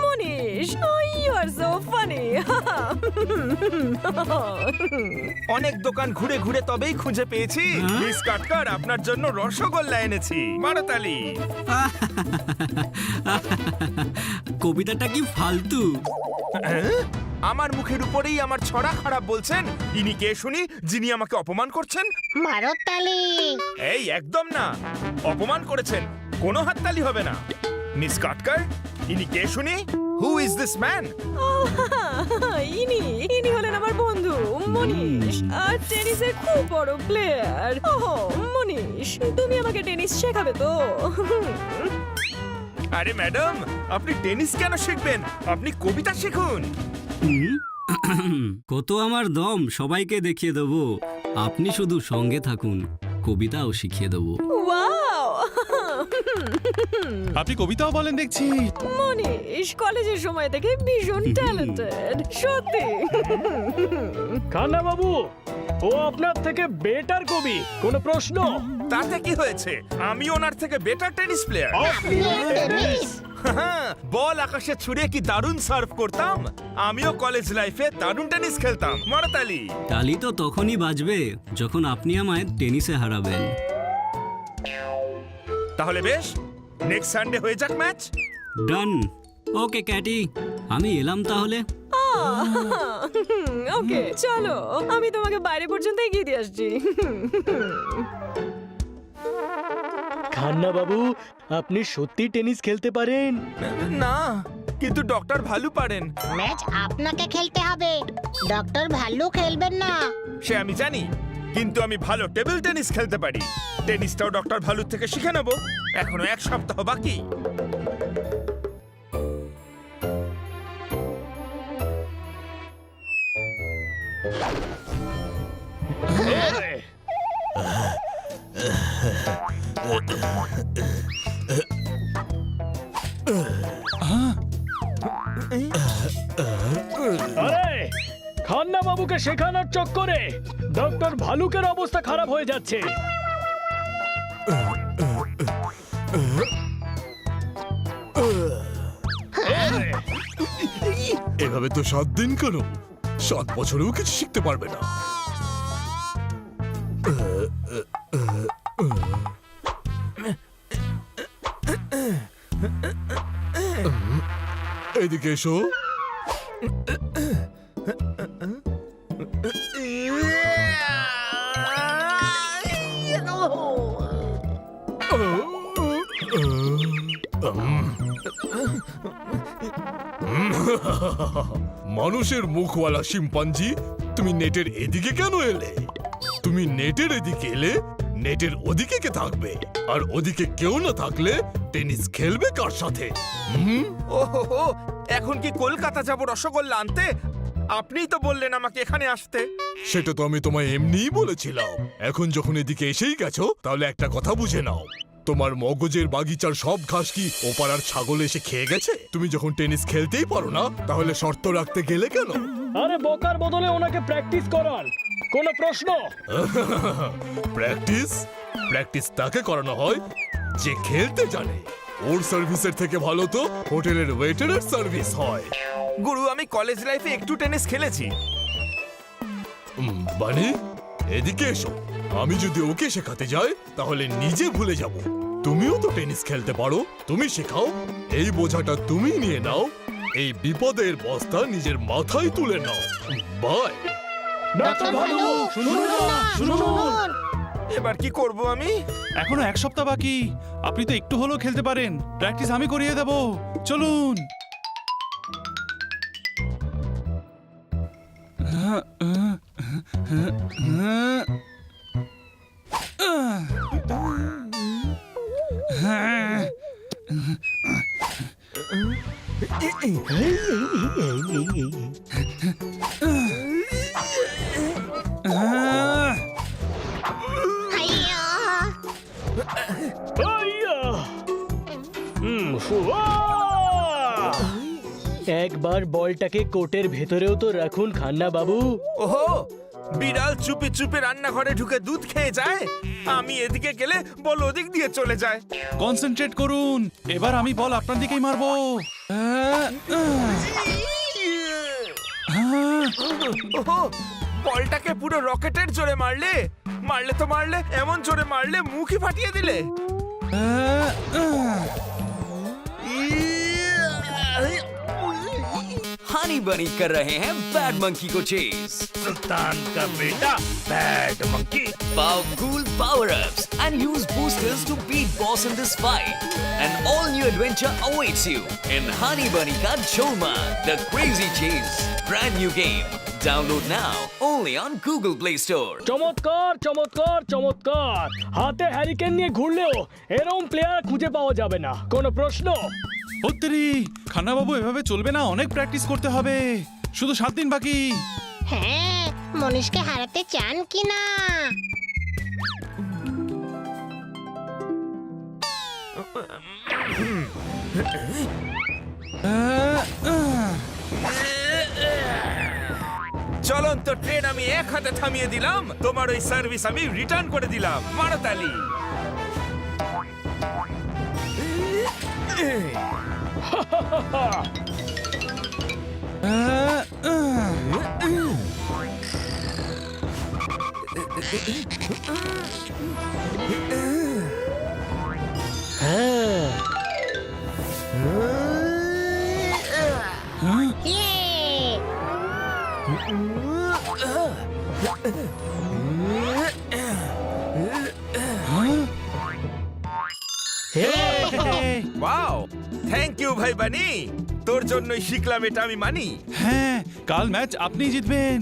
Manish, you are so funny. অনেক দোকান ঘুরে ঘুরে তবেই খুঁজে পেয়েছি মিস কাটকার আপনার জন্য রসগোল্লা এনেছি। মারতালি। কবিতাটা কি ফালতু? আমার মুখের উপরেই আমার ছড়া খারাপ বলছেন। ইনি কে শুনি যিনি আমাকে অপমান করছেন? মারতালি। এই একদম না, অপমান করেছেন, কোনো হাততালি হবে না। মিস কাটকার, ইনি কে শুনি? Who is this man? ইনি হলেন আমার বন্ধু মনীষ, আর টেনিসের খুব বড় প্লেয়ার। ওহো মনীষ, তুমি আমাকে টেনিস শেখাবে তো? আরে ম্যাডাম, আপনি টেনিস কেন শিখবেন? আপনি কবিতা শিখুন। কত আমার দম সবাইকে দেখিয়ে দেবো। আপনি শুধু সঙ্গে থাকুন, কবিতাও শিখিয়ে দেবো। ওয়াও! আপনি কবিতাও বলেন দেখছি। মনীষ কলেজের সময় থেকে ভীষণ ট্যালেন্টেড, সত্যি। খান্না বাবু, ও আপনার থেকে বেটার কবি, কোনো প্রশ্ন? তাতে কি হয়েছে? আমি ওনার থেকে বেটার টেনিস প্লেয়ার। বল আকাশে ছুড়ে কি দারুণ সার্ভ করতাম। আমিও কলেজ লাইফে দারুণ টেনিস খেলতাম। মারতালি। তালি তো তখনই বাজবে যখন আপনি আমায় টেনিসে হারাবেন। তাহলে বেশ, নেক্সট সানডে হয়ে যাক ম্যাচ। ডান। ওকে ক্যাটি, আমি এলাম তাহলে। ওকে চলো, আমি তোমাকে বাইরে পর্যন্ত এগিয়ে দিয়ে আসছি। খান্না বাবু, আপনি সত্যি টেনিস খেলতে পারেন? না, কিন্তু ডক্টর ভালু পারেন। ম্যাচ আপনাকে খেলতে হবে, ডক্টর ভাল্লু খেলবেন না। সে আমি জানি, কিন্তু আমি ভালো টেবিল টেনিস খেলতে পারি। টেনিসটাও ডক্টর ভালুর থেকে শিখে নেব। এখনো 1 সপ্তাহ বাকি। আরে খান্না বাবুকে শেখানোর চক্করে ডক্টর ভালুকের অবস্থা খারাপ হয়ে যাচ্ছে। এভাবে তো 7 দিন কেন, 7 বছরেও কিছু শিখতে পারবে না। এদিকে এসো। মানুষের মুখওয়ালা শিম্পাঞ্জি, তুমি নেটের এদিকে কেন এলে? তুমি নেটের এদিকে এলে নেটের ওদিকে কে থাকবে? আর ওদিকে কেউ না থাকলে টেনিস খেলবে কার সাথে? ওহো, এখন কি কলকাতা যাব রসগোল্লা আনতে? আপনিই তো বললেন আমাকে এখানে আসতে। সেটা তো আমি তোমায় এমনিই বলেছিলাম। এখন যখন এদিকে এসেই গেছো, তাহলে একটা কথা বুঝে নাও, তোমার মগজের বাগিচার সব ঘাস কি ওপাড়ার ছাগল এসে খেয়ে গেছে? তুমি যখন টেনিস খেলতেই পারো না, তাহলে শর্ত রাখতে গেলে কেন? আরে বকার বদলে ওনাকে প্র্যাকটিস করান, কোনো প্রশ্ন? প্র্যাকটিস প্র্যাকটিস তাকে করানো হয় যে খেলতে জানে। ওর সার্ভিসের থেকে ভালো তো হোটেলের ওয়েটারের সার্ভিস হয়। গুরু, আমি কলেজ লাইফে একটু টেনিস খেলেছি। বানি, এদিকে এসো। আমি যদি ওকে শেখাতে যাই তাহলে নিজে ভুলে যাব। তুমিও তো টেনিস খেলতে পারো, তুমি শেখাও। এই বোঝাটা তুমি নিয়ে নাও, এই বিপদের বস্তা নিজের মাথায় তুলে নাও। বাই। ডক্টর ভালু, শুনুন না, শুনুন। এবার কি করব আমি? এখনো 1 সপ্তাহ বাকি। আপনি তো একটু হলেও খেলতে পারেন। প্র্যাকটিস আমি করিয়ে দেব, চলুন। একবার বলটাকে কোটের ভেতরেও তো রাখুন খান্না বাবু। ওহো, বিড়াল চুপি চুপি রান্নাঘরে ঢুকে দুধ খেয়ে যায়, আমি এদিকে গেলে বল ওদিক দিয়ে চলে যায়। কনসেন্ট্রেট করুন, এবার আমি বল আপনার দিকেই মারবো। ওহো, বলটাকে পুরো রকেটের জোরে মারলে, মারলে এমন জোরে মারলে মুখই ফাটিয়ে দিলে। हनी बनी कर रहे हैं बैड मंकी को चेस। सुल्तान का बेटा bad monkey. Powerful power-ups and use boosters to beat boss in this fight. An all-new adventure awaits you in Honey Bunny Ka Choma, the Crazy Chase. Brand new game. Download now only on Google Play Store. চমৎকার চমৎকার চমৎকার, হাতে hurricane নিয়ে ঘুরলেও এরকম player খুঁজে পাওয়া যাবে না। কোনো প্রশ্ন? উত্তরি, খান্না বাবু এভাবে চলবে না, অনেক প্র্যাকটিস করতে হবে। শুধু 7 দিন বাকি। হ্যাঁ, মনীষকে হারাতে চান কি না? চলন্ত ট্রেন আমি এক হাতে থামিয়ে দিলাম, তোমার ওই সার্ভিস আমি রিটার্ন করে দিলাম। মারো তালি। ইয়ে! ওয়াও, থ্যাংক ইউ ভাই বানি, তোর জন্যই শিখলাম এটা আমি মানি। হ্যাঁ, কাল ম্যাচ আপনিই জিতবেন।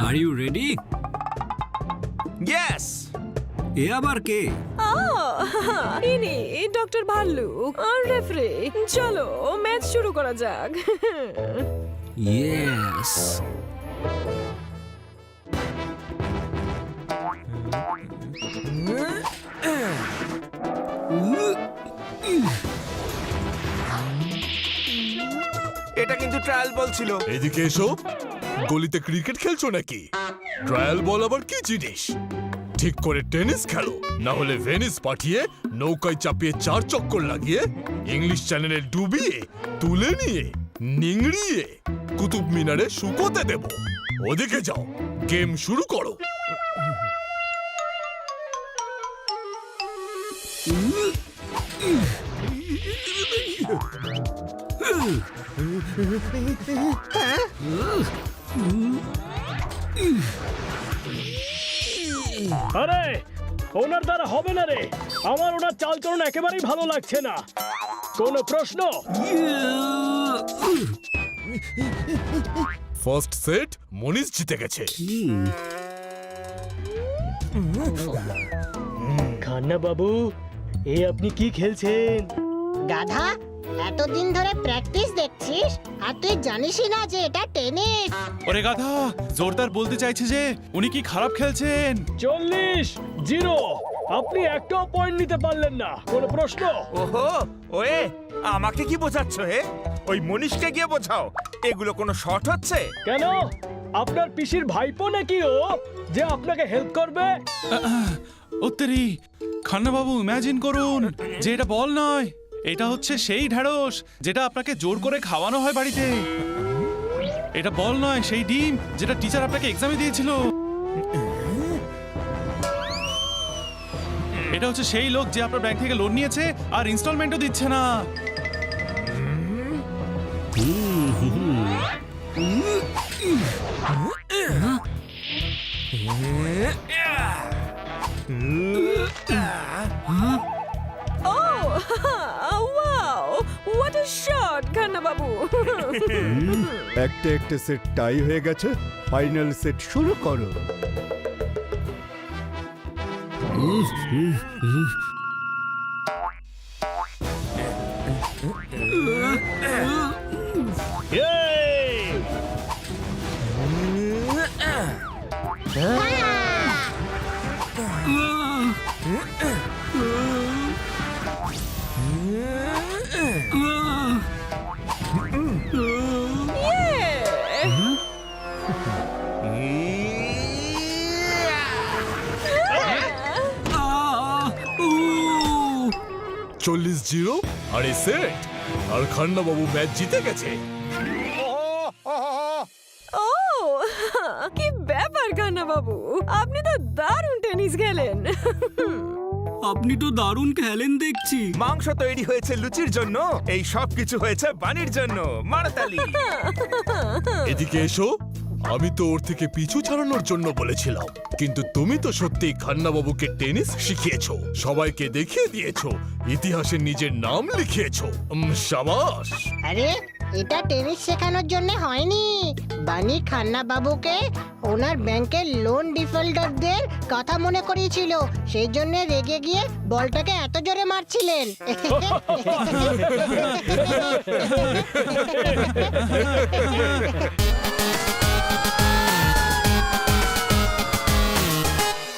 Are you ready? ইয়েস। এ আবার কে? ইনি ডক্টর ভাল্লুক আর রেফারি। চলো ম্যাচ শুরু করা যাক। ইয়েস। এটা কিন্তু ট্রায়াল বল ছিল। এদিকে এসো, গলিতে ক্রিকেট খেলছো নাকি? ট্রায়াল বল আবার কি জিনিস? ঠিক করে টেনিস খেলো, না হলে ভেনিস পাঠিয়ে নৌকায় চাপিয়ে 4 চক্কর লাগিয়ে ইংলিশ চ্যানেলে ডুবিয়ে তুলে নিয়ে নিংড়িয়ে কুতুব মিনারে শুকোতে দেব। ওদিকে যাও, গেম শুরু করো। আরে ওনার দ্বারা হবে না রে, আমার ওনার চালচলন একেবারেই ভালো লাগছে না। কোনো প্রশ্ন? ফার্স্ট সেট মনীষ জিতে গেছে। খান্না বাবু, এ আপনি কি খেলছেন? গাধা, এতদিন ধরে প্র্যাকটিস দেখছিস আর তুই জানিসই না যে এটা টেনিস। ওরে গাধা, জোরদার বলতে চাইছে যে উনি কি খারাপ খেলছেন। 40-0, আপনি একটাও পয়েন্ট নিতে পারলেন না। কোনো প্রশ্ন? ওহো, ওয়ে আমাকে কি বোঝাচ্ছ হে? ওই মনীষকে গিয়ে বোঝাও, এগুলো কোনো শট হচ্ছে? কেন, আপনার পিসির ভাইপো নাকি ও যে আপনাকে হেল্প করবে? উত্তরি, খান্না বাবু ইমাজিন করুন যে এটা বল নয়, এটা হচ্ছে সেই ঢ্যাঁড়স যেটা আপনাকে জোর করে খাওয়ানো হয় বাড়িতে। এটা বল নয়, সেই ডিম যেটা টিচার আপনাকে এক্সামে দিয়েছিল। এটা হচ্ছে সেই লোক যে আপনার ব্যাংক থেকে লোন নিয়েছে আর ইনস্টলমেন্টও দিচ্ছে না। Wow, what a shot Khanna বাবু। একটা একটা সেট টাই হয়ে গেছে, ফাইনাল সেট শুরু করো। Yay! 40-0 আর এই সেট, আর খান্না বাবু ম্যাচ জিতে গেছে। ও কি ব্যাপার কান্না বাবু, আপনি তো দারুণ টেনিস খেলেন। আপনি তো দারুণ খেলেন দেখছি। মাংস তৈরি হয়েছে লুচির জন্য, এই সব কিছু হয়েছে বানির জন্য। মারতালি। এদিকে এসো, আমি তো ওর থেকে পিছু ছাড়ানোর জন্য বলেছিলাম, কিন্তু তুমি তো সত্যি খান্না বাবুকে টেনিস শিখিয়েছো, সবাইকে দেখিয়ে দিয়েছো, ইতিহাসে নিজের নাম লিখিয়েছো। শাবাশ। আরে এটা টেনিস শেখানোর জন্য হয়নি, বানি খান্না বাবুকে ওনার ব্যাংকের লোন ডিফল্টারদের কথা মনে করিয়েছিল, সেই জন্য রেগে গিয়ে বলটাকে এত জোরে মারছিলেন।